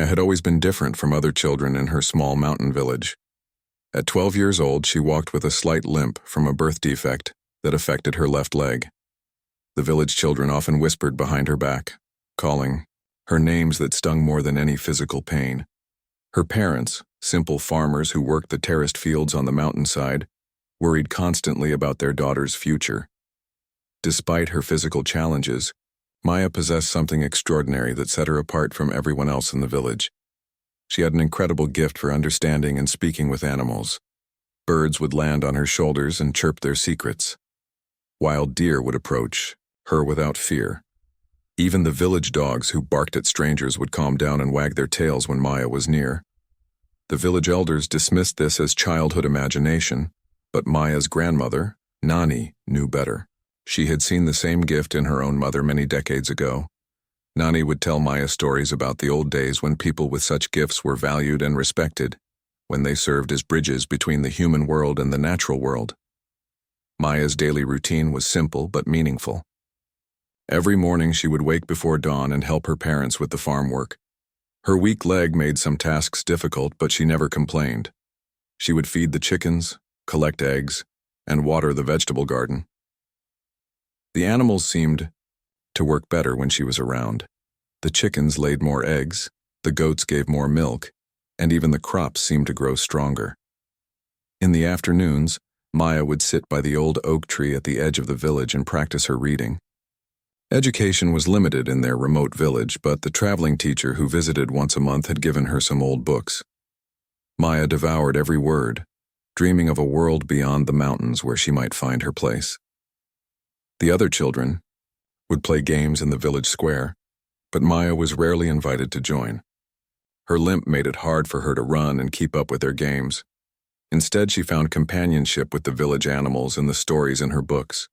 Maya had always been different from other children in her small mountain village. At 12 years old, she walked with a slight limp from a birth defect that affected her left leg. The village children often whispered behind her back, calling her names that stung more than any physical pain. Her parents, simple farmers who worked the terraced fields on the mountainside, worried constantly about their daughter's future. Despite her physical challenges, Maya possessed something extraordinary that set her apart from everyone else in the village. She had an incredible gift for understanding and speaking with animals. Birds would land on her shoulders and chirp their secrets. Wild deer would approach her without fear. Even the village dogs who barked at strangers would calm down and wag their tails when Maya was near. The village elders dismissed this as childhood imagination, but Maya's grandmother, Nani, knew better. She had seen the same gift in her own mother many decades ago. Nani would tell Maya stories about the old days when people with such gifts were valued and respected, when they served as bridges between the human world and the natural world. Maya's daily routine was simple but meaningful. Every morning she would wake before dawn and help her parents with the farm work. Her weak leg made some tasks difficult, but she never complained. She would feed the chickens, collect eggs, and water the vegetable garden. The animals seemed to work better when she was around. The chickens laid more eggs, the goats gave more milk, and even the crops seemed to grow stronger. In the afternoons, Maya would sit by the old oak tree at the edge of the village and practice her reading. Education was limited in their remote village, but the traveling teacher who visited once a month had given her some old books. Maya devoured every word, dreaming of a world beyond the mountains where she might find her place. The other children would play games in the village square, but Maya was rarely invited to join. Her limp made it hard for her to run and keep up with their games. Instead, she found companionship with the village animals in the stories in her books.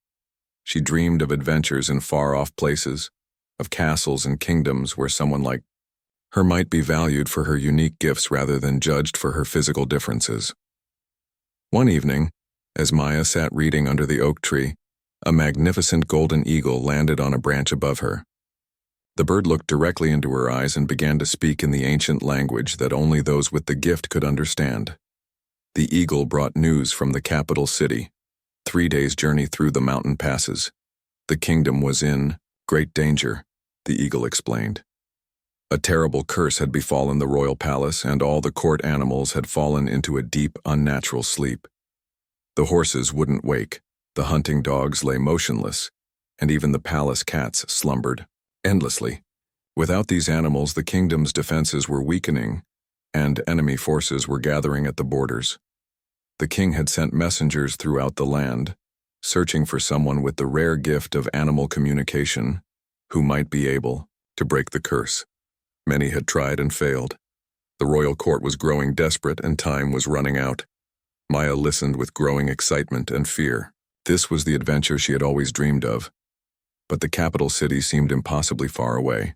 She dreamed of adventures in far-off places, of castles and kingdoms where someone like her might be valued for her unique gifts rather than judged for her physical differences. One evening, as Maya sat reading under the oak tree, a magnificent golden eagle landed on a branch above her. The bird looked directly into her eyes and began to speak in the ancient language that only those with the gift could understand. The eagle brought news from the capital city, 3 days' journey through the mountain passes. The kingdom was in great danger, the eagle explained. A terrible curse had befallen the royal palace, and all the court animals had fallen into a deep, unnatural sleep. The horses wouldn't wake, the hunting dogs lay motionless, and even the palace cats slumbered endlessly. Without these animals, the kingdom's defenses were weakening, and enemy forces were gathering at the borders. The king had sent messengers throughout the land, searching for someone with the rare gift of animal communication who might be able to break the curse. Many had tried and failed. The royal court was growing desperate and time was running out. Maya listened with growing excitement and fear. This was the adventure she had always dreamed of. But the capital city seemed impossibly far away.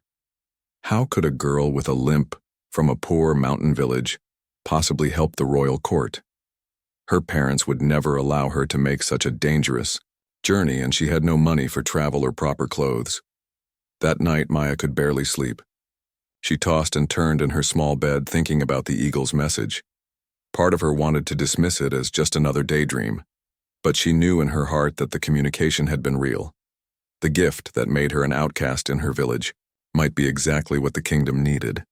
How could a girl with a limp from a poor mountain village possibly help the royal court? Her parents would never allow her to make such a dangerous journey, and she had no money for travel or proper clothes. That night, Maya could barely sleep. She tossed and turned in her small bed, thinking about the eagle's message. Part of her wanted to dismiss it as just another daydream, but she knew in her heart that the communication had been real. The gift that made her an outcast in her village might be exactly what the kingdom needed.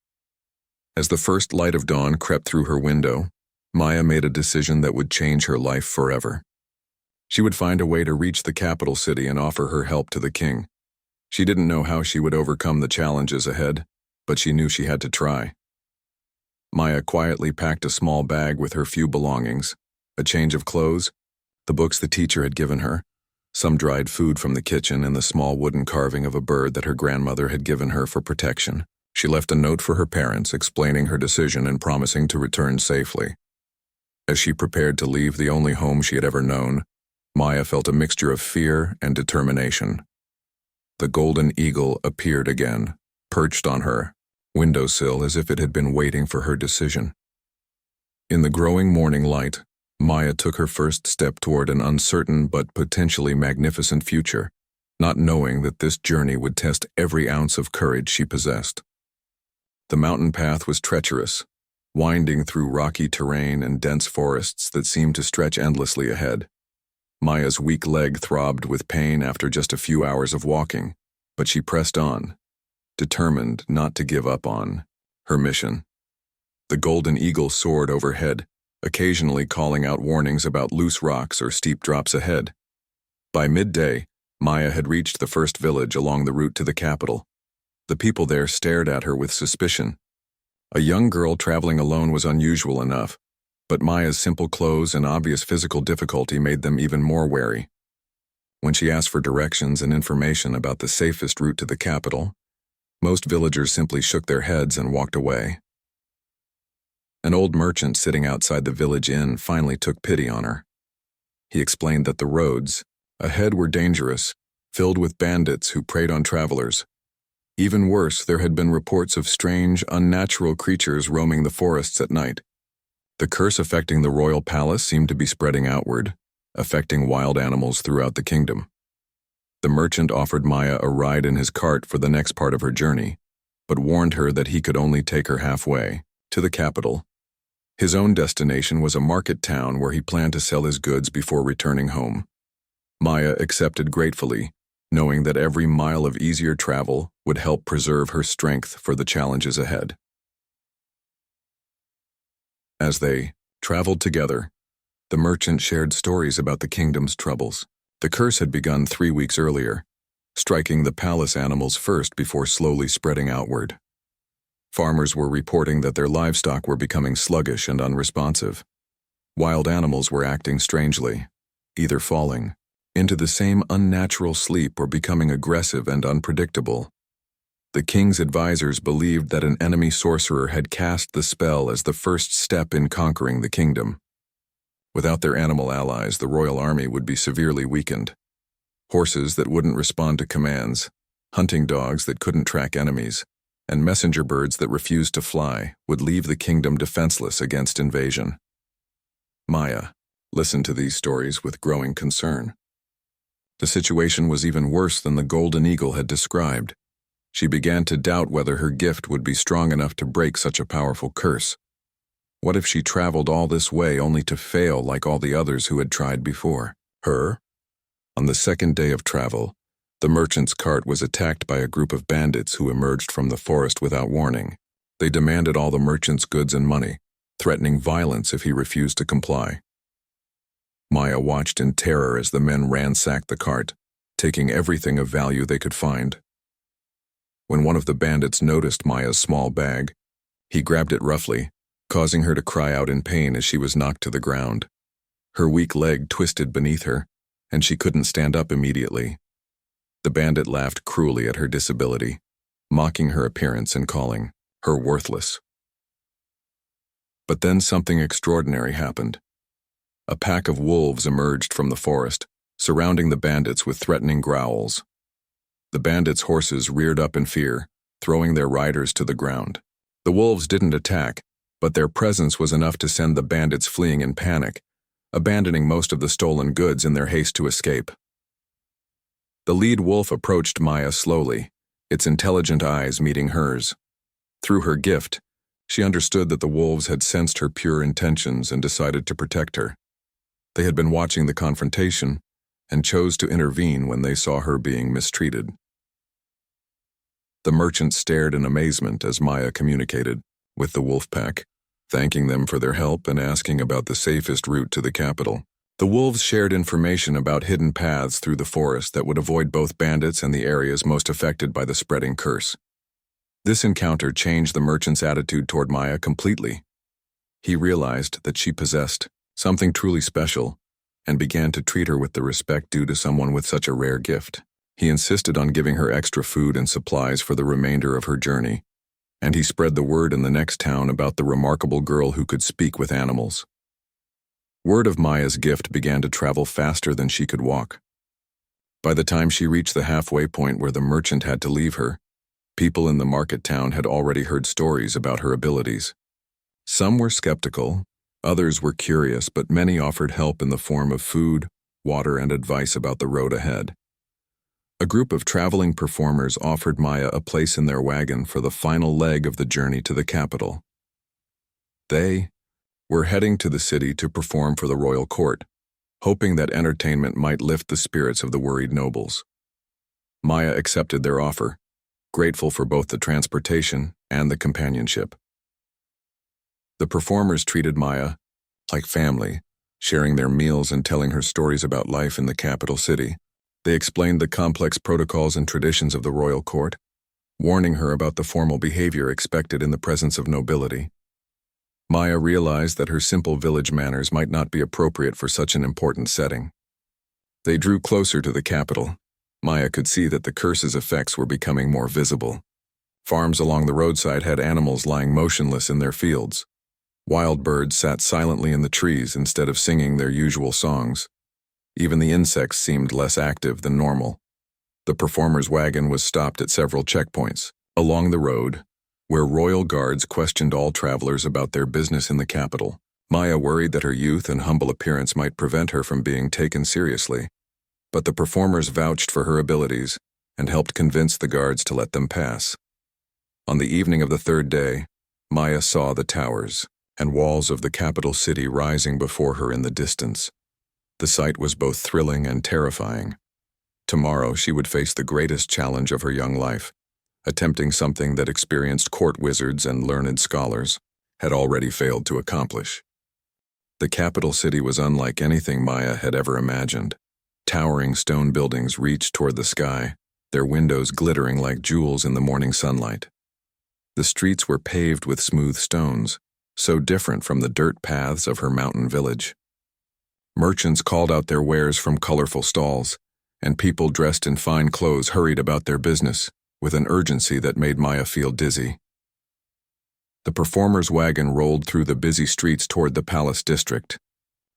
As the first light of dawn crept through her window, Maya made a decision that would change her life forever. She would find a way to reach the capital city and offer her help to the king. She didn't know how she would overcome the challenges ahead, but she knew she had to try. Maya quietly packed a small bag with her few belongings, a change of clothes, the books the teacher had given her, some dried food from the kitchen, and the small wooden carving of a bird that her grandmother had given her for protection. She left a note for her parents explaining her decision and promising to return safely. As she prepared to leave the only home she had ever known, Maya felt a mixture of fear and determination. The golden eagle appeared again, perched on her windowsill as if it had been waiting for her decision. In the growing morning light, Maya took her first step toward an uncertain but potentially magnificent future, not knowing that this journey would test every ounce of courage she possessed. The mountain path was treacherous, winding through rocky terrain and dense forests that seemed to stretch endlessly ahead. Maya's weak leg throbbed with pain after just a few hours of walking, but she pressed on, determined not to give up on her mission. The golden eagle soared overhead, occasionally calling out warnings about loose rocks or steep drops ahead. By midday, Maya had reached the first village along the route to the capital. The people there stared at her with suspicion. A young girl traveling alone was unusual enough, but Maya's simple clothes and obvious physical difficulty made them even more wary. When she asked for directions and information about the safest route to the capital, most villagers simply shook their heads and walked away. An old merchant sitting outside the village inn finally took pity on her. He explained that the roads ahead were dangerous, filled with bandits who preyed on travelers. Even worse, there had been reports of strange, unnatural creatures roaming the forests at night. The curse affecting the royal palace seemed to be spreading outward, affecting wild animals throughout the kingdom. The merchant offered Maya a ride in his cart for the next part of her journey, but warned her that he could only take her halfway, to the capital. His own destination was a market town where he planned to sell his goods before returning home. Maya accepted gratefully, knowing that every mile of easier travel would help preserve her strength for the challenges ahead. As they traveled together, the merchant shared stories about the kingdom's troubles. The curse had begun 3 weeks earlier, striking the palace animals first before slowly spreading outward. Farmers were reporting that their livestock were becoming sluggish and unresponsive. Wild animals were acting strangely, either falling into the same unnatural sleep or becoming aggressive and unpredictable. The king's advisors believed that an enemy sorcerer had cast the spell as the first step in conquering the kingdom. Without their animal allies, the royal army would be severely weakened. Horses that wouldn't respond to commands, hunting dogs that couldn't track enemies, and messenger birds that refused to fly would leave the kingdom defenseless against invasion. Maya listened to these stories with growing concern. The situation was even worse than the golden eagle had described. She began to doubt whether her gift would be strong enough to break such a powerful curse. What if she traveled all this way only to fail like all the others who had tried before her? On the second day of travel, the merchant's cart was attacked by a group of bandits who emerged from the forest without warning. They demanded all the merchant's goods and money, threatening violence if he refused to comply. Maya watched in terror as the men ransacked the cart, taking everything of value they could find. When one of the bandits noticed Maya's small bag, he grabbed it roughly, causing her to cry out in pain as she was knocked to the ground. Her weak leg twisted beneath her, and she couldn't stand up immediately. The bandit laughed cruelly at her disability, mocking her appearance and calling her worthless. But then something extraordinary happened. A pack of wolves emerged from the forest, surrounding the bandits with threatening growls. The bandits' horses reared up in fear, throwing their riders to the ground. The wolves didn't attack, but their presence was enough to send the bandits fleeing in panic, abandoning most of the stolen goods in their haste to escape. The lead wolf approached Maya slowly, its intelligent eyes meeting hers. Through her gift, she understood that the wolves had sensed her pure intentions and decided to protect her. They had been watching the confrontation and chose to intervene when they saw her being mistreated. The merchant stared in amazement as Maya communicated with the wolf pack, thanking them for their help and asking about the safest route to the capital. The wolves shared information about hidden paths through the forest that would avoid both bandits and the areas most affected by the spreading curse. This encounter changed the merchant's attitude toward Maya completely. He realized that she possessed something truly special and began to treat her with the respect due to someone with such a rare gift. He insisted on giving her extra food and supplies for the remainder of her journey, and he spread the word in the next town about the remarkable girl who could speak with animals. Word of Maya's gift began to travel faster than she could walk. By the time she reached the halfway point where the merchant had to leave her, people in the market town had already heard stories about her abilities. Some were skeptical, others were curious, but many offered help in the form of food, water, and advice about the road ahead. A group of traveling performers offered Maya a place in their wagon for the final leg of the journey to the capital. They were heading to the city to perform for the royal court, hoping that entertainment might lift the spirits of the worried nobles. Maya accepted their offer, grateful for both the transportation and the companionship. The performers treated Maya like family, sharing their meals and telling her stories about life in the capital city. They explained the complex protocols and traditions of the royal court, warning her about the formal behavior expected in the presence of nobility. Maya realized that her simple village manners might not be appropriate for such an important setting. They drew closer to the capital. Maya could see that the curse's effects were becoming more visible. Farms along the roadside had animals lying motionless in their fields. Wild birds sat silently in the trees instead of singing their usual songs. Even the insects seemed less active than normal. The performer's wagon was stopped at several checkpoints along the road, where royal guards questioned all travelers about their business in the capital. Maya worried that her youth and humble appearance might prevent her from being taken seriously, but the performers vouched for her abilities and helped convince the guards to let them pass. On the evening of the third day, Maya saw the towers and walls of the capital city rising before her in the distance. The sight was both thrilling and terrifying. Tomorrow she would face the greatest challenge of her young life, attempting something that experienced court wizards and learned scholars had already failed to accomplish. The capital city was unlike anything Maya had ever imagined. Towering stone buildings reached toward the sky, their windows glittering like jewels in the morning sunlight. The streets were paved with smooth stones, so different from the dirt paths of her mountain village. Merchants called out their wares from colorful stalls, and people dressed in fine clothes hurried about their business with an urgency that made Maya feel dizzy. The performer's wagon rolled through the busy streets toward the palace district,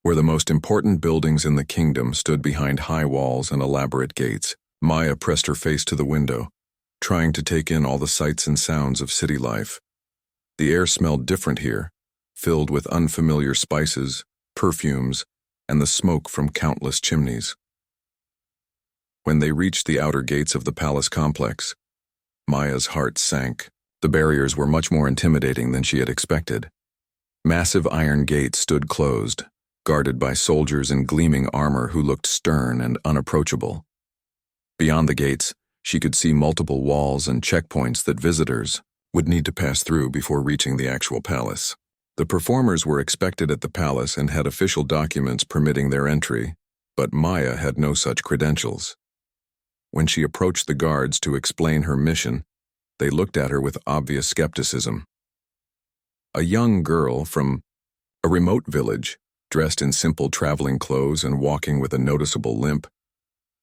where the most important buildings in the kingdom stood behind high walls and elaborate gates. Maya pressed her face to the window, trying to take in all the sights and sounds of city life. The air smelled different here, filled with unfamiliar spices, perfumes, and the smoke from countless chimneys. When they reached the outer gates of the palace complex, Maya's heart sank. The barriers were much more intimidating than she had expected. Massive iron gates stood closed, guarded by soldiers in gleaming armor who looked stern and unapproachable. Beyond the gates, she could see multiple walls and checkpoints that visitors would need to pass through before reaching the actual palace. The performers were expected at the palace and had official documents permitting their entry, but Maya had no such credentials. When she approached the guards to explain her mission, they looked at her with obvious skepticism. A young girl from a remote village, dressed in simple traveling clothes and walking with a noticeable limp,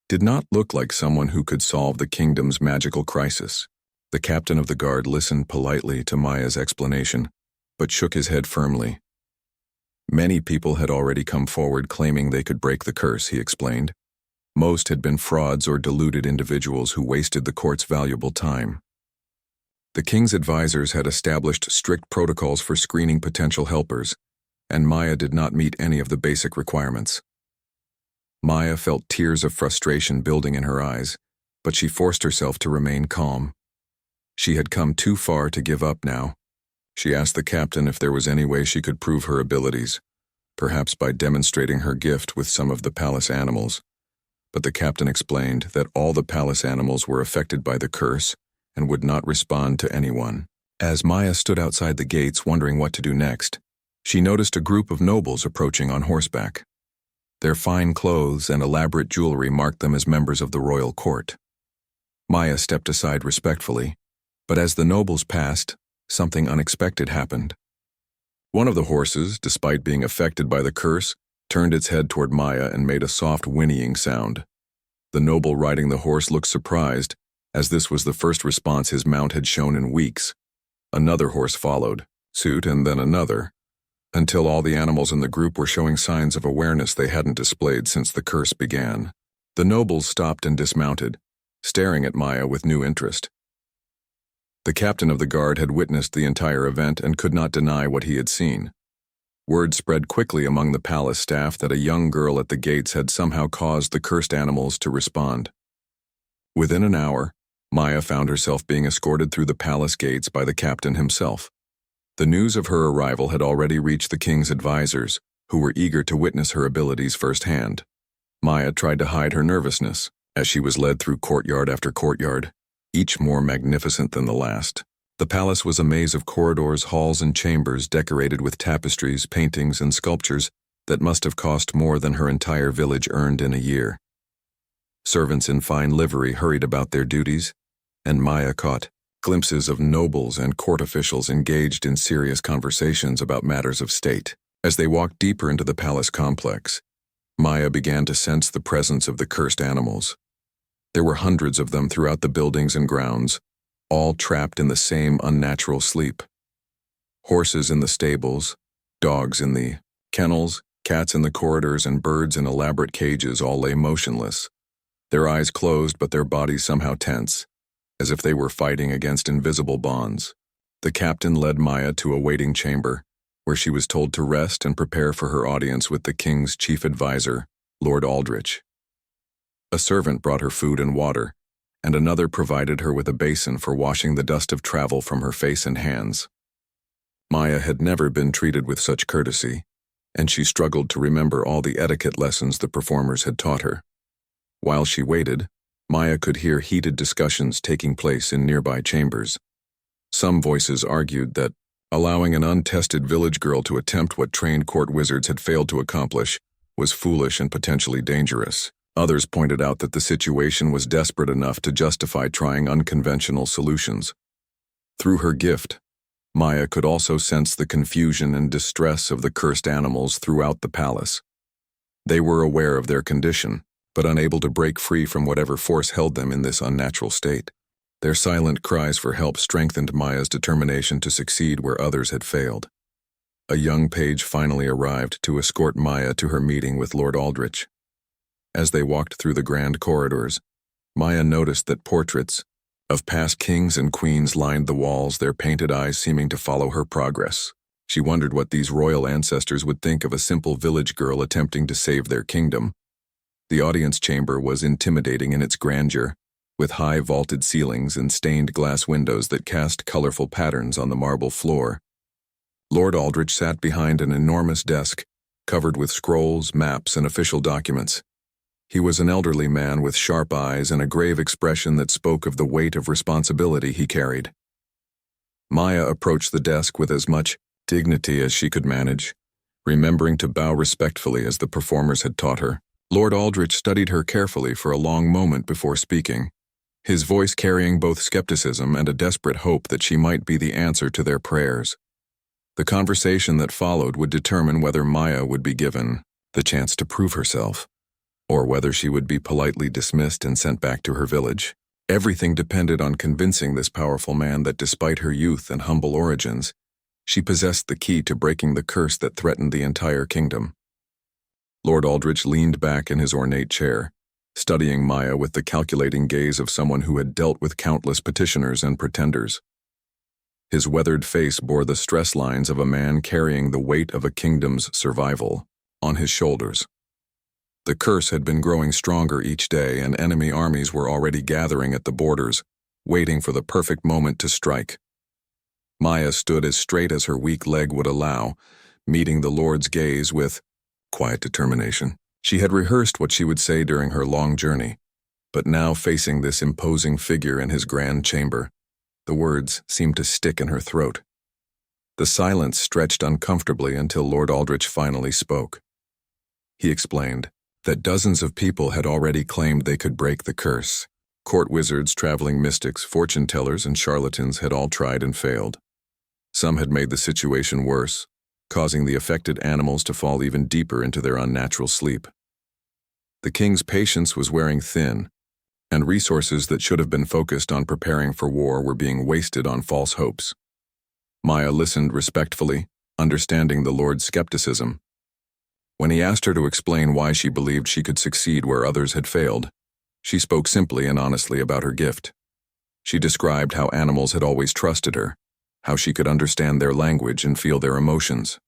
did not look like someone who could solve the kingdom's magical crisis. The captain of the guard listened politely to Maya's explanation, but shook his head firmly. Many people had already come forward claiming they could break the curse, he explained. Most had been frauds or deluded individuals who wasted the court's valuable time. The king's advisors had established strict protocols for screening potential helpers, and Maya did not meet any of the basic requirements. Maya felt tears of frustration building in her eyes, but she forced herself to remain calm. She had come too far to give up now. She asked the captain if there was any way she could prove her abilities, perhaps by demonstrating her gift with some of the palace animals. But the captain explained that all the palace animals were affected by the curse and would not respond to anyone. As Maya stood outside the gates wondering what to do next, she noticed a group of nobles approaching on horseback. Their fine clothes and elaborate jewelry marked them as members of the royal court. Maya stepped aside respectfully, but as the nobles passed, something unexpected happened. One of the horses, despite being affected by the curse, turned its head toward Maya and made a soft whinnying sound. The noble riding the horse looked surprised, as this was the first response his mount had shown in weeks. Another horse followed suit, and then another, until all the animals in the group were showing signs of awareness they hadn't displayed since the curse began. The nobles stopped and dismounted, staring at Maya with new interest. The captain of the guard had witnessed the entire event and could not deny what he had seen. Word spread quickly among the palace staff that a young girl at the gates had somehow caused the cursed animals to respond. Within an hour, Maya found herself being escorted through the palace gates by the captain himself. The news of her arrival had already reached the king's advisors, who were eager to witness her abilities firsthand. Maya tried to hide her nervousness as she was led through courtyard after courtyard, each more magnificent than the last. The palace was a maze of corridors, halls, and chambers decorated with tapestries, paintings, and sculptures that must have cost more than her entire village earned in a year. Servants in fine livery hurried about their duties, and Maya caught glimpses of nobles and court officials engaged in serious conversations about matters of state. As they walked deeper into the palace complex, Maya began to sense the presence of the cursed animals. There were hundreds of them throughout the buildings and grounds, all trapped in the same unnatural sleep. Horses in the stables, dogs in the kennels, cats in the corridors, and birds in elaborate cages all lay motionless, their eyes closed but their bodies somehow tense, as if they were fighting against invisible bonds. The captain led Maya to a waiting chamber, where she was told to rest and prepare for her audience with the king's chief advisor, Lord Aldrich. A servant brought her food and water, and another provided her with a basin for washing the dust of travel from her face and hands. Maya had never been treated with such courtesy, and she struggled to remember all the etiquette lessons the performers had taught her. While she waited, Maya could hear heated discussions taking place in nearby chambers. Some voices argued that allowing an untested village girl to attempt what trained court wizards had failed to accomplish was foolish and potentially dangerous. Others pointed out that the situation was desperate enough to justify trying unconventional solutions. Through her gift, Maya could also sense the confusion and distress of the cursed animals throughout the palace. They were aware of their condition, but unable to break free from whatever force held them in this unnatural state. Their silent cries for help strengthened Maya's determination to succeed where others had failed. A young page finally arrived to escort Maya to her meeting with Lord Aldrich. As they walked through the grand corridors, Maya noticed that portraits of past kings and queens lined the walls, their painted eyes seeming to follow her progress. She wondered what these royal ancestors would think of a simple village girl attempting to save their kingdom. The audience chamber was intimidating in its grandeur, with high vaulted ceilings and stained glass windows that cast colorful patterns on the marble floor. Lord Aldrich sat behind an enormous desk, covered with scrolls, maps, and official documents. He was an elderly man with sharp eyes and a grave expression that spoke of the weight of responsibility he carried. Maya approached the desk with as much dignity as she could manage, remembering to bow respectfully as the performers had taught her. Lord Aldrich studied her carefully for a long moment before speaking, his voice carrying both skepticism and a desperate hope that she might be the answer to their prayers. The conversation that followed would determine whether Maya would be given the chance to prove herself, or whether she would be politely dismissed and sent back to her village. Everything depended on convincing this powerful man that despite her youth and humble origins, she possessed the key to breaking the curse that threatened the entire kingdom. Lord Aldrich leaned back in his ornate chair, studying Maya with the calculating gaze of someone who had dealt with countless petitioners and pretenders. His weathered face bore the stress lines of a man carrying the weight of a kingdom's survival on his shoulders. The curse had been growing stronger each day, and enemy armies were already gathering at the borders, waiting for the perfect moment to strike. Maya stood as straight as her weak leg would allow, meeting the Lord's gaze with quiet determination. She had rehearsed what she would say during her long journey, but now facing this imposing figure in his grand chamber, the words seemed to stick in her throat. The silence stretched uncomfortably until Lord Aldrich finally spoke. He explained that dozens of people had already claimed they could break the curse. Court wizards, traveling mystics, fortune tellers, and charlatans had all tried and failed. Some had made the situation worse, causing the affected animals to fall even deeper into their unnatural sleep. The king's patience was wearing thin, and resources that should have been focused on preparing for war were being wasted on false hopes. Maya listened respectfully, understanding the Lord's skepticism. When he asked her to explain why she believed she could succeed where others had failed, she spoke simply and honestly about her gift. She described how animals had always trusted her, how she could understand their language and feel their emotions.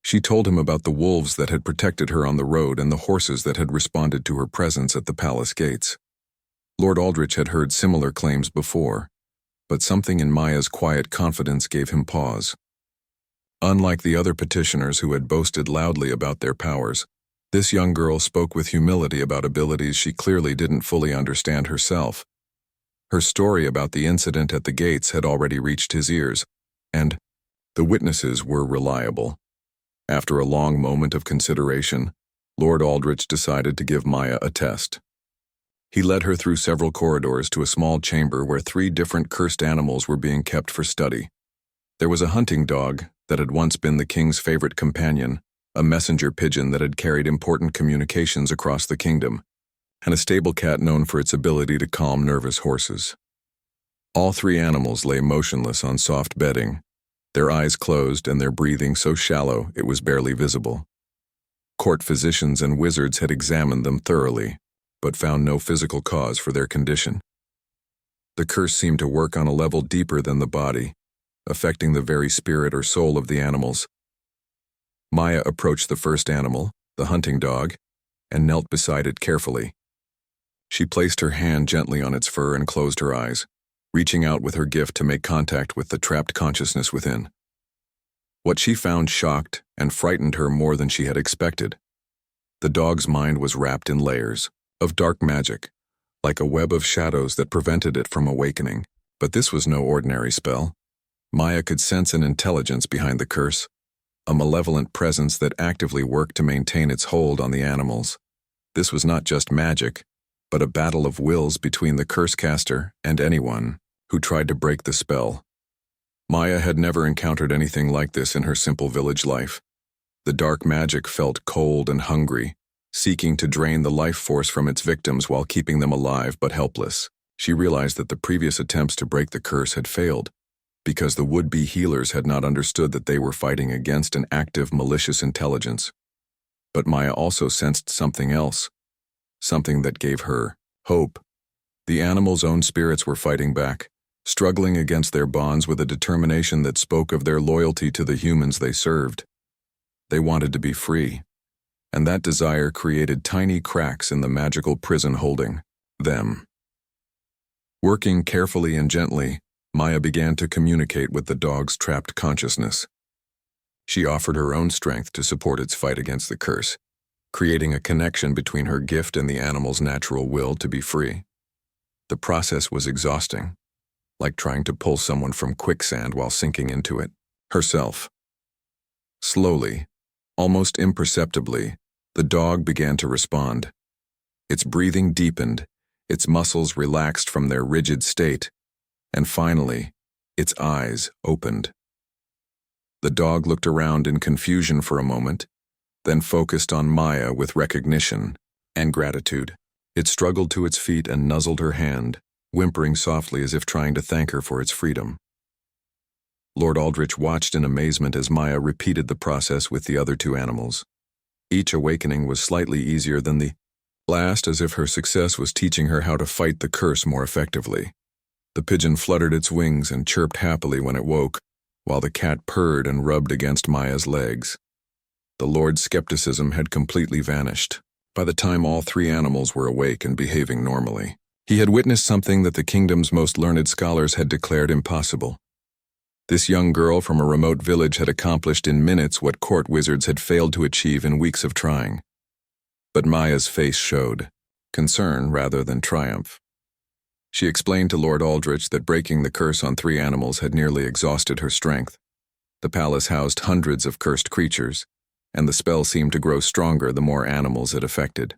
She told him about the wolves that had protected her on the road and the horses that had responded to her presence at the palace gates. Lord Aldrich had heard similar claims before, but something in Maya's quiet confidence gave him pause. Unlike the other petitioners who had boasted loudly about their powers, this young girl spoke with humility about abilities she clearly didn't fully understand herself. Her story about the incident at the gates had already reached his ears, and the witnesses were reliable. After a long moment of consideration, Lord Aldrich decided to give Maya a test. He led her through several corridors to a small chamber where 3 different cursed animals were being kept for study. There was a hunting dog that had once been the king's favorite companion, a messenger pigeon that had carried important communications across the kingdom, and a stable cat known for its ability to calm nervous horses. All 3 animals lay motionless on soft bedding, their eyes closed and their breathing so shallow it was barely visible. Court physicians and wizards had examined them thoroughly, but found no physical cause for their condition. The curse seemed to work on a level deeper than the body, affecting the very spirit or soul of the animals. Maya approached the first animal, the hunting dog, and knelt beside it carefully. She placed her hand gently on its fur and closed her eyes, reaching out with her gift to make contact with the trapped consciousness within. What she found shocked and frightened her more than she had expected. The dog's mind was wrapped in layers of dark magic, like a web of shadows that prevented it from awakening. But this was no ordinary spell. Maya could sense an intelligence behind the curse, a malevolent presence that actively worked to maintain its hold on the animals. This was not just magic, but a battle of wills between the curse caster and anyone who tried to break the spell. Maya had never encountered anything like this in her simple village life. The dark magic felt cold and hungry, seeking to drain the life force from its victims while keeping them alive but helpless. She realized that the previous attempts to break the curse had failed, because the would-be healers had not understood that they were fighting against an active, malicious intelligence. But Maya also sensed something else, something that gave her hope. The animals' own spirits were fighting back, struggling against their bonds with a determination that spoke of their loyalty to the humans they served. They wanted to be free, and that desire created tiny cracks in the magical prison holding them. Working carefully and gently, Maya began to communicate with the dog's trapped consciousness. She offered her own strength to support its fight against the curse, creating a connection between her gift and the animal's natural will to be free. The process was exhausting, like trying to pull someone from quicksand while sinking into it herself. Slowly, almost imperceptibly, the dog began to respond. Its breathing deepened, its muscles relaxed from their rigid state, and finally, its eyes opened. The dog looked around in confusion for a moment, then focused on Maya with recognition and gratitude. It struggled to its feet and nuzzled her hand, whimpering softly as if trying to thank her for its freedom. Lord Aldrich watched in amazement as Maya repeated the process with the other 2 animals. Each awakening was slightly easier than the last, as if her success was teaching her how to fight the curse more effectively. The pigeon fluttered its wings and chirped happily when it woke, while the cat purred and rubbed against Maya's legs. The Lord's skepticism had completely vanished by the time all 3 animals were awake and behaving normally. He had witnessed something that the kingdom's most learned scholars had declared impossible. This young girl from a remote village had accomplished in minutes what court wizards had failed to achieve in weeks of trying. But Maya's face showed concern rather than triumph. She explained to Lord Aldrich that breaking the curse on 3 animals had nearly exhausted her strength. The palace housed hundreds of cursed creatures, and the spell seemed to grow stronger the more animals it affected.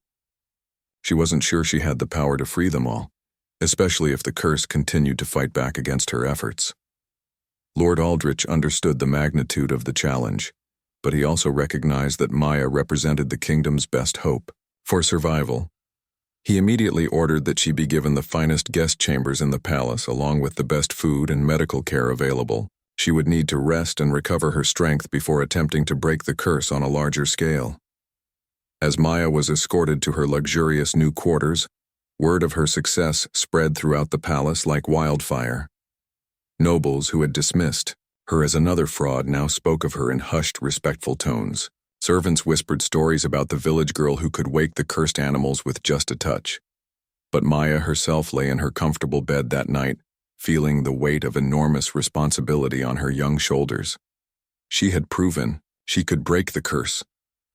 She wasn't sure she had the power to free them all, especially if the curse continued to fight back against her efforts. Lord Aldrich understood the magnitude of the challenge, but he also recognized that Maya represented the kingdom's best hope for survival. He immediately ordered that she be given the finest guest chambers in the palace along with the best food and medical care available. She would need to rest and recover her strength before attempting to break the curse on a larger scale. As Maya was escorted to her luxurious new quarters, word of her success spread throughout the palace like wildfire. Nobles who had dismissed her as another fraud now spoke of her in hushed, respectful tones. Servants whispered stories about the village girl who could wake the cursed animals with just a touch. But Maya herself lay in her comfortable bed that night, feeling the weight of enormous responsibility on her young shoulders. She had proven she could break the curse,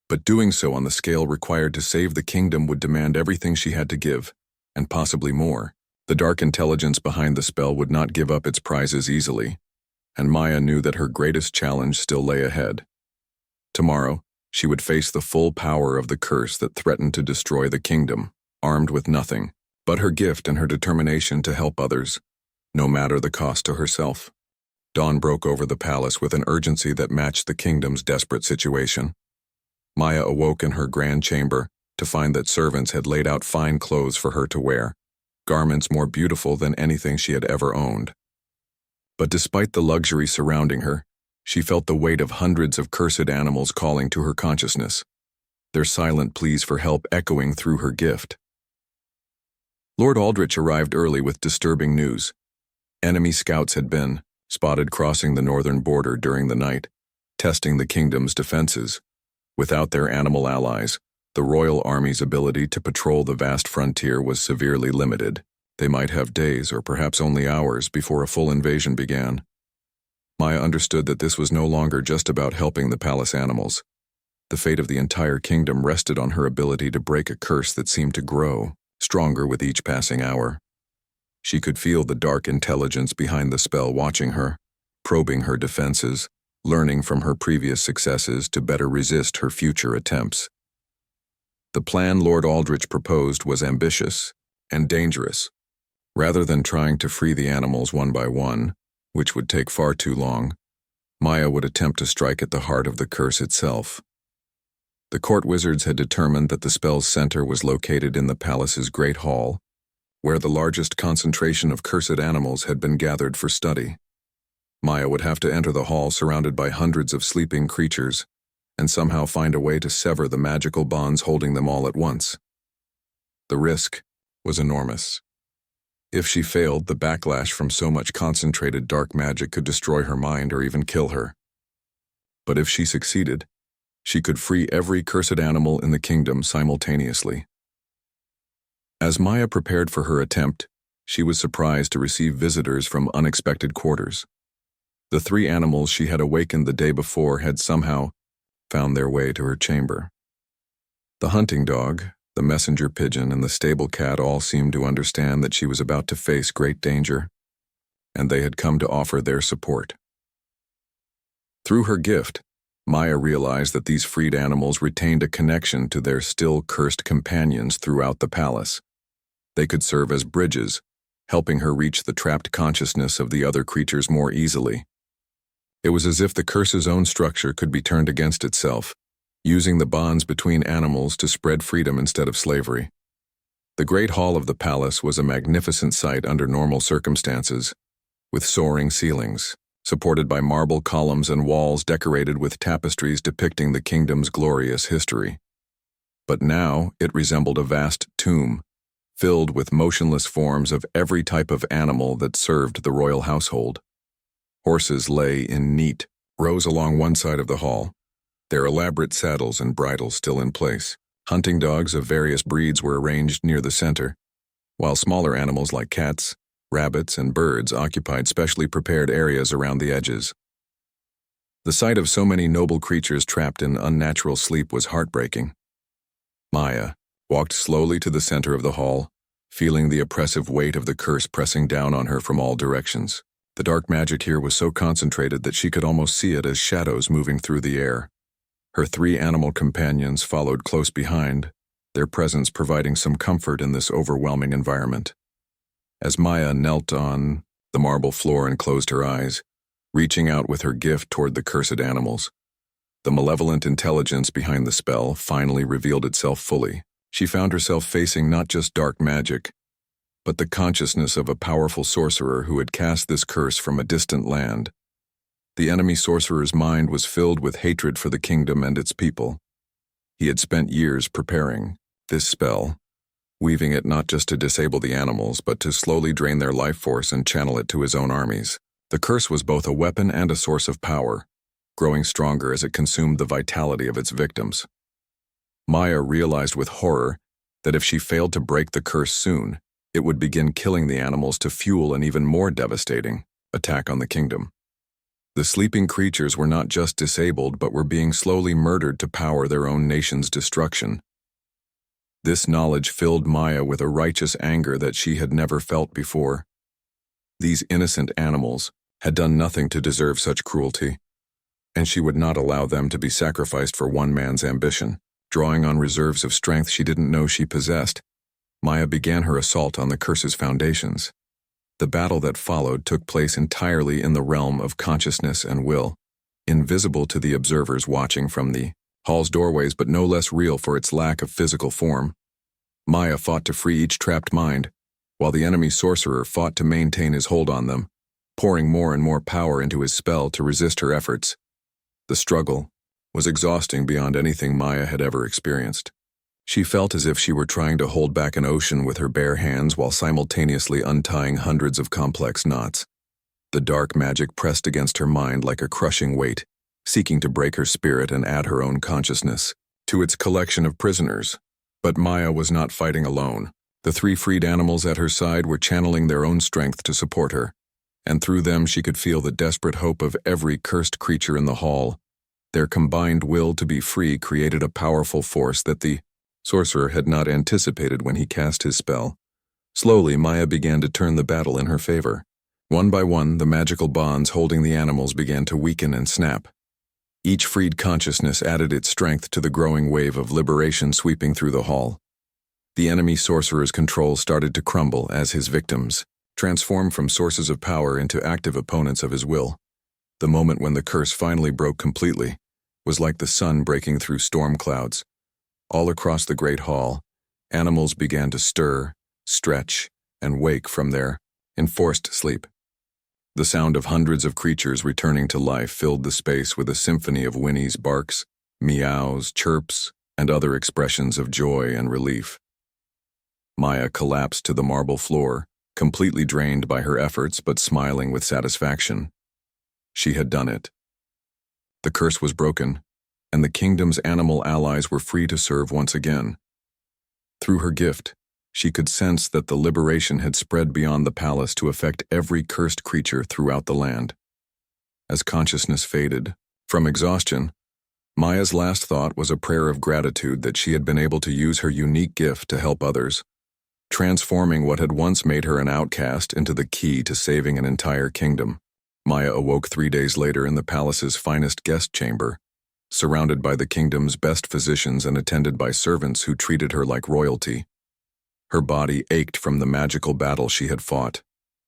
but doing so on the scale required to save the kingdom would demand everything she had to give, and possibly more. The dark intelligence behind the spell would not give up its prizes easily, and Maya knew that her greatest challenge still lay ahead. Tomorrow, she would face the full power of the curse that threatened to destroy the kingdom, armed with nothing but her gift and her determination to help others, no matter the cost to herself. Dawn broke over the palace with an urgency that matched the kingdom's desperate situation. Maya awoke in her grand chamber to find that servants had laid out fine clothes for her to wear, garments more beautiful than anything she had ever owned. But despite the luxury surrounding her, she felt the weight of hundreds of cursed animals calling to her consciousness, their silent pleas for help echoing through her gift. Lord Aldrich arrived early with disturbing news. Enemy scouts had been spotted crossing the northern border during the night, testing the kingdom's defenses. Without their animal allies, the royal army's ability to patrol the vast frontier was severely limited. They might have days or perhaps only hours before a full invasion began. Maya understood that this was no longer just about helping the palace animals. The fate of the entire kingdom rested on her ability to break a curse that seemed to grow stronger with each passing hour. She could feel the dark intelligence behind the spell watching her, probing her defenses, learning from her previous successes to better resist her future attempts. The plan Lord Aldrich proposed was ambitious and dangerous. Rather than trying to free the animals one by one, which would take far too long, Maya would attempt to strike at the heart of the curse itself. The court wizards had determined that the spell's center was located in the palace's great hall, where the largest concentration of cursed animals had been gathered for study. Maya would have to enter the hall surrounded by hundreds of sleeping creatures, and somehow find a way to sever the magical bonds holding them all at once. The risk was enormous. If she failed, the backlash from so much concentrated dark magic could destroy her mind or even kill her. But if she succeeded, she could free every cursed animal in the kingdom simultaneously. As Maya prepared for her attempt, she was surprised to receive visitors from unexpected quarters. The 3 animals she had awakened the day before had somehow found their way to her chamber. The hunting dog, the messenger pigeon, and the stable cat all seemed to understand that she was about to face great danger, and they had come to offer their support. Through her gift, Maya realized that these freed animals retained a connection to their still cursed companions throughout the palace. They could serve as bridges, helping her reach the trapped consciousness of the other creatures more easily. It was as if the curse's own structure could be turned against itself, using the bonds between animals to spread freedom instead of slavery. The great hall of the palace was a magnificent sight under normal circumstances, with soaring ceilings, supported by marble columns and walls decorated with tapestries depicting the kingdom's glorious history. But now it resembled a vast tomb, filled with motionless forms of every type of animal that served the royal household. Horses lay in neat rows along one side of the hall, their elaborate saddles and bridles still in place. Hunting dogs of various breeds were arranged near the center, while smaller animals like cats, rabbits, and birds occupied specially prepared areas around the edges. The sight of so many noble creatures trapped in unnatural sleep was heartbreaking. Maya walked slowly to the center of the hall, feeling the oppressive weight of the curse pressing down on her from all directions. The dark magic here was so concentrated that she could almost see it as shadows moving through the air. Her 3 animal companions followed close behind, their presence providing some comfort in this overwhelming environment. As Maya knelt on the marble floor and closed her eyes, reaching out with her gift toward the cursed animals, the malevolent intelligence behind the spell finally revealed itself fully. She found herself facing not just dark magic, but the consciousness of a powerful sorcerer who had cast this curse from a distant land. The enemy sorcerer's mind was filled with hatred for the kingdom and its people. He had spent years preparing this spell, weaving it not just to disable the animals, but to slowly drain their life force and channel it to his own armies. The curse was both a weapon and a source of power, growing stronger as it consumed the vitality of its victims. Maya realized with horror that if she failed to break the curse soon, it would begin killing the animals to fuel an even more devastating attack on the kingdom. The sleeping creatures were not just disabled, but were being slowly murdered to power their own nation's destruction. This knowledge filled Maya with a righteous anger that she had never felt before. These innocent animals had done nothing to deserve such cruelty, and she would not allow them to be sacrificed for one man's ambition. Drawing on reserves of strength she didn't know she possessed, Maya began her assault on the curse's foundations. The battle that followed took place entirely in the realm of consciousness and will, invisible to the observers watching from the hall's doorways, but no less real for its lack of physical form. Maya fought to free each trapped mind, while the enemy sorcerer fought to maintain his hold on them, pouring more and more power into his spell to resist her efforts. The struggle was exhausting beyond anything Maya had ever experienced. She felt as if she were trying to hold back an ocean with her bare hands while simultaneously untying hundreds of complex knots. The dark magic pressed against her mind like a crushing weight, seeking to break her spirit and add her own consciousness to its collection of prisoners. But Maya was not fighting alone. The three freed animals at her side were channeling their own strength to support her, and through them she could feel the desperate hope of every cursed creature in the hall. Their combined will to be free created a powerful force that the sorcerer had not anticipated when he cast his spell. Slowly, Maya began to turn the battle in her favor. One by one, the magical bonds holding the animals began to weaken and snap. Each freed consciousness added its strength to the growing wave of liberation sweeping through the hall. The enemy sorcerer's control started to crumble as his victims transformed from sources of power into active opponents of his will. The moment when the curse finally broke completely was like the sun breaking through storm clouds. All across the great hall, animals began to stir, stretch, and wake from their enforced sleep. The sound of hundreds of creatures returning to life filled the space with a symphony of whinnies, barks, meows, chirps, and other expressions of joy and relief. Maya collapsed to the marble floor, completely drained by her efforts but smiling with satisfaction. She had done it. The curse was broken, and the kingdom's animal allies were free to serve once again. Through her gift, she could sense that the liberation had spread beyond the palace to affect every cursed creature throughout the land. As consciousness faded from exhaustion, Maya's last thought was a prayer of gratitude that she had been able to use her unique gift to help others, transforming what had once made her an outcast into the key to saving an entire kingdom. Maya awoke 3 days later in the palace's finest guest chamber, surrounded by the kingdom's best physicians and attended by servants who treated her like royalty. Her body ached from the magical battle she had fought,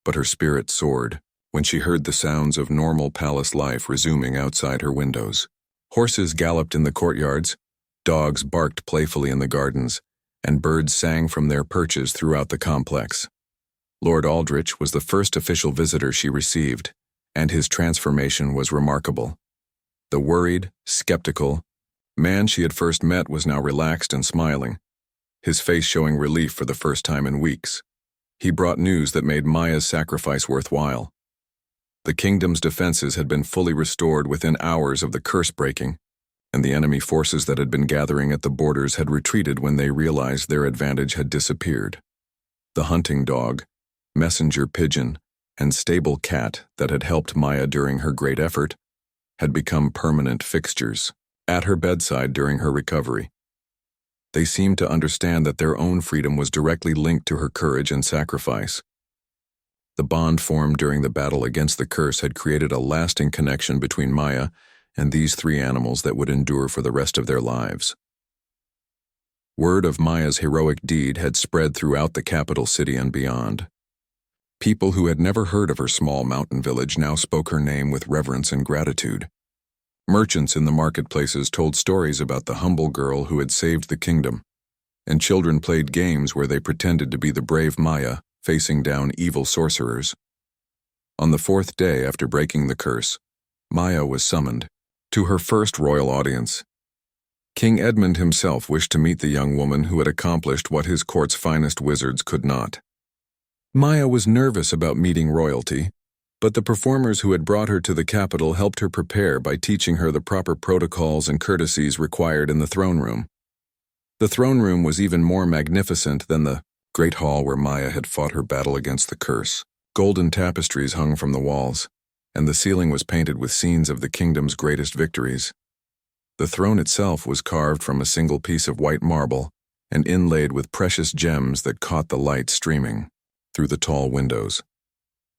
but her spirit soared when she heard the sounds of normal palace life resuming outside her windows. Horses galloped in the courtyards, dogs barked playfully in the gardens, and birds sang from their perches throughout the complex. Lord Aldrich was the first official visitor she received, and his transformation was remarkable. The worried, skeptical man she had first met was now relaxed and smiling, his face showing relief for the first time in weeks. He brought news that made Maya's sacrifice worthwhile. The kingdom's defenses had been fully restored within hours of the curse breaking, and the enemy forces that had been gathering at the borders had retreated when they realized their advantage had disappeared. The hunting dog, messenger pigeon, and stable cat that had helped Maya during her great effort had become permanent fixtures at her bedside during her recovery. They seemed to understand that their own freedom was directly linked to her courage and sacrifice. The bond formed during the battle against the curse had created a lasting connection between Maya and these three animals that would endure for the rest of their lives. Word of Maya's heroic deed had spread throughout the capital city and beyond. People who had never heard of her small mountain village now spoke her name with reverence and gratitude. Merchants in the marketplaces told stories about the humble girl who had saved the kingdom, and children played games where they pretended to be the brave Maya facing down evil sorcerers. On the 4th day after breaking the curse, Maya was summoned to her first royal audience. King Edmund himself wished to meet the young woman who had accomplished what his court's finest wizards could not. Maya was nervous about meeting royalty, but the performers who had brought her to the capital helped her prepare by teaching her the proper protocols and courtesies required in the throne room. The throne room was even more magnificent than the great hall where Maya had fought her battle against the curse. Golden tapestries hung from the walls, and the ceiling was painted with scenes of the kingdom's greatest victories. The throne itself was carved from a single piece of white marble and inlaid with precious gems that caught the light streaming through the tall windows.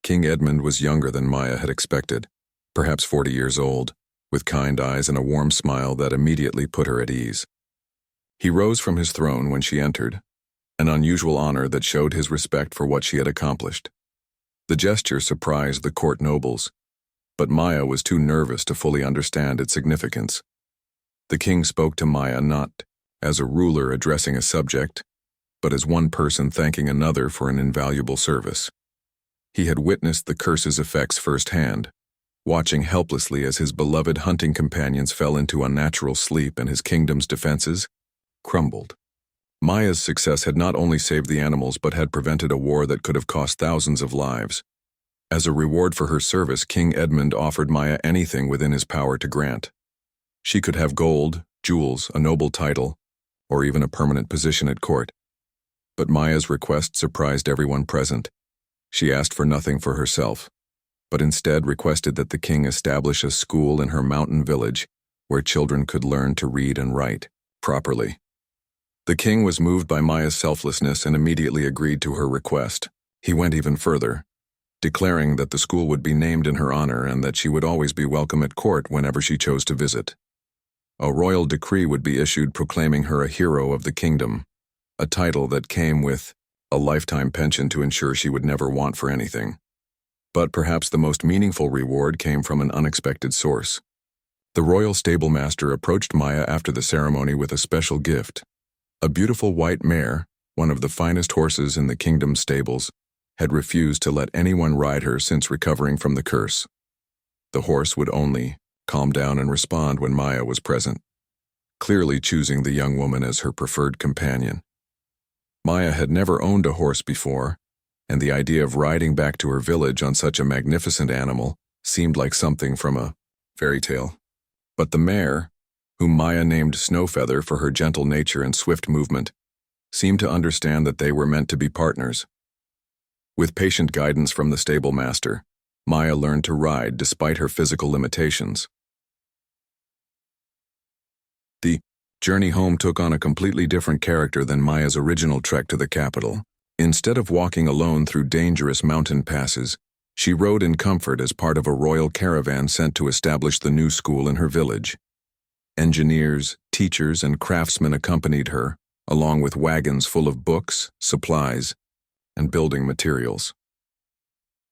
King Edmund was younger than Maya had expected, perhaps 40 years old, with kind eyes and a warm smile that immediately put her at ease. He rose from his throne when she entered, an unusual honor that showed his respect for what she had accomplished. The gesture surprised the court nobles, but Maya was too nervous to fully understand its significance. The king spoke to Maya not as a ruler addressing a subject, but as one person thanking another for an invaluable service. He had witnessed the curse's effects firsthand, watching helplessly as his beloved hunting companions fell into unnatural sleep and his kingdom's defenses crumbled. Maya's success had not only saved the animals but had prevented a war that could have cost thousands of lives. As a reward for her service, King Edmund offered Maya anything within his power to grant. She could have gold, jewels, a noble title, or even a permanent position at court. But Maya's request surprised everyone present. She asked for nothing for herself, but instead requested that the king establish a school in her mountain village where children could learn to read and write properly. The king was moved by Maya's selflessness and immediately agreed to her request. He went even further, declaring that the school would be named in her honor and that she would always be welcome at court whenever she chose to visit. A royal decree would be issued proclaiming her a hero of the kingdom, a title that came with a lifetime pension to ensure she would never want for anything. But perhaps the most meaningful reward came from an unexpected source. The royal stable master approached Maya after the ceremony with a special gift. A beautiful white mare, one of the finest horses in the kingdom's stables, had refused to let anyone ride her since recovering from the curse. The horse would only calm down and respond when Maya was present, clearly choosing the young woman as her preferred companion. Maya had never owned a horse before, and the idea of riding back to her village on such a magnificent animal seemed like something from a fairy tale. But the mare, whom Maya named Snowfeather for her gentle nature and swift movement, seemed to understand that they were meant to be partners. With patient guidance from the stable master, Maya learned to ride despite her physical limitations. The journey home took on a completely different character than Maya's original trek to the capital. Instead of walking alone through dangerous mountain passes, she rode in comfort as part of a royal caravan sent to establish the new school in her village. Engineers, teachers, and craftsmen accompanied her, along with wagons full of books, supplies, and building materials.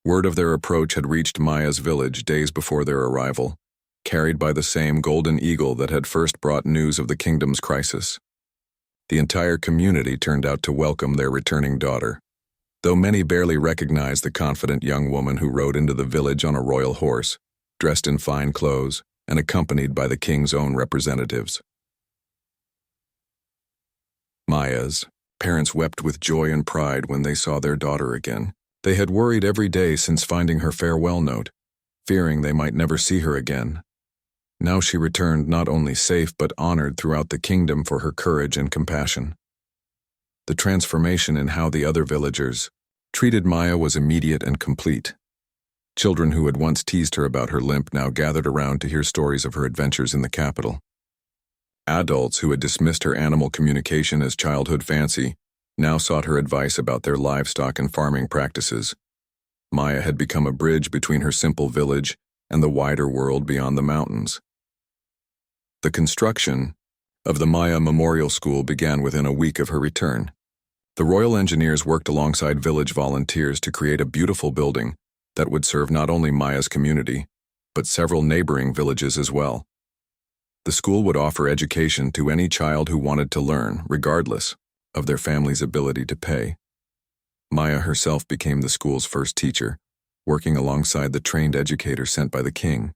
Word of their approach had reached Maya's village days before their arrival, carried by the same golden eagle that had first brought news of the kingdom's crisis. The entire community turned out to welcome their returning daughter, though many barely recognized the confident young woman who rode into the village on a royal horse, dressed in fine clothes, and accompanied by the king's own representatives. Maya's parents wept with joy and pride when they saw their daughter again. They had worried every day since finding her farewell note, fearing they might never see her again. Now she returned not only safe but honored throughout the kingdom for her courage and compassion. The transformation in how the other villagers treated Maya was immediate and complete. Children who had once teased her about her limp now gathered around to hear stories of her adventures in the capital. Adults who had dismissed her animal communication as childhood fancy now sought her advice about their livestock and farming practices. Maya had become a bridge between her simple village and the wider world beyond the mountains. The construction of the Maya Memorial School began within a week of her return. The royal engineers worked alongside village volunteers to create a beautiful building that would serve not only Maya's community, but several neighboring villages as well. The school would offer education to any child who wanted to learn, regardless of their family's ability to pay. Maya herself became the school's first teacher, working alongside the trained educator sent by the king.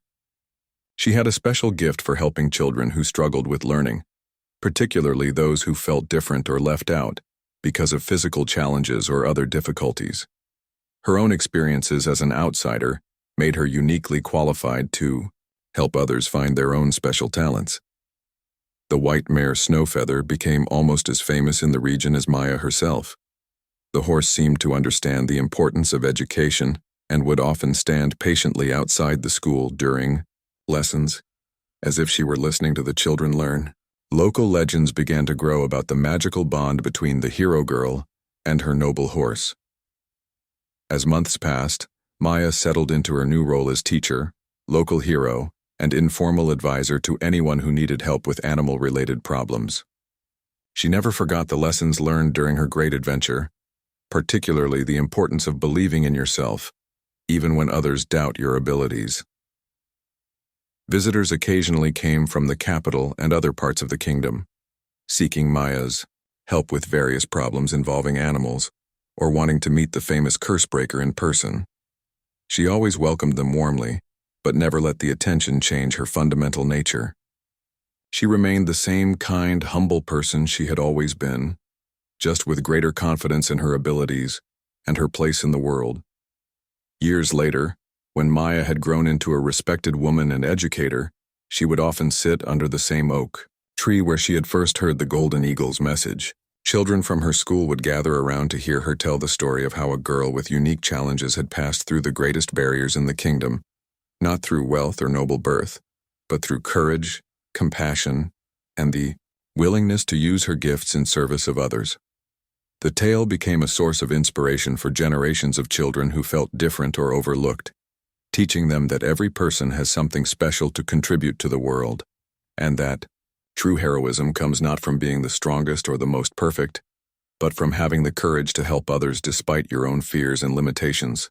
She had a special gift for helping children who struggled with learning, particularly those who felt different or left out because of physical challenges or other difficulties. Her own experiences as an outsider made her uniquely qualified to help others find their own special talents. The white mare Snowfeather became almost as famous in the region as Maya herself. The horse seemed to understand the importance of education and would often stand patiently outside the school during lessons, as if she were listening to the children learn. Local legends began to grow about the magical bond between the hero girl and her noble horse. As months passed, Maya settled into her new role as teacher, local hero, and informal advisor to anyone who needed help with animal-related problems. She never forgot the lessons learned during her great adventure, particularly the importance of believing in yourself, even when others doubt your abilities. Visitors occasionally came from the capital and other parts of the kingdom, seeking Maya's help with various problems involving animals, or wanting to meet the famous cursebreaker in person. She always welcomed them warmly, but never let the attention change her fundamental nature. She remained the same kind, humble person she had always been, just with greater confidence in her abilities and her place in the world. Years later, when Maya had grown into a respected woman and educator, she would often sit under the same oak tree where she had first heard the Golden Eagle's message. Children from her school would gather around to hear her tell the story of how a girl with unique challenges had passed through the greatest barriers in the kingdom, not through wealth or noble birth, but through courage, compassion, and the willingness to use her gifts in service of others. The tale became a source of inspiration for generations of children who felt different or overlooked, teaching them that every person has something special to contribute to the world, and that true heroism comes not from being the strongest or the most perfect, but from having the courage to help others despite your own fears and limitations.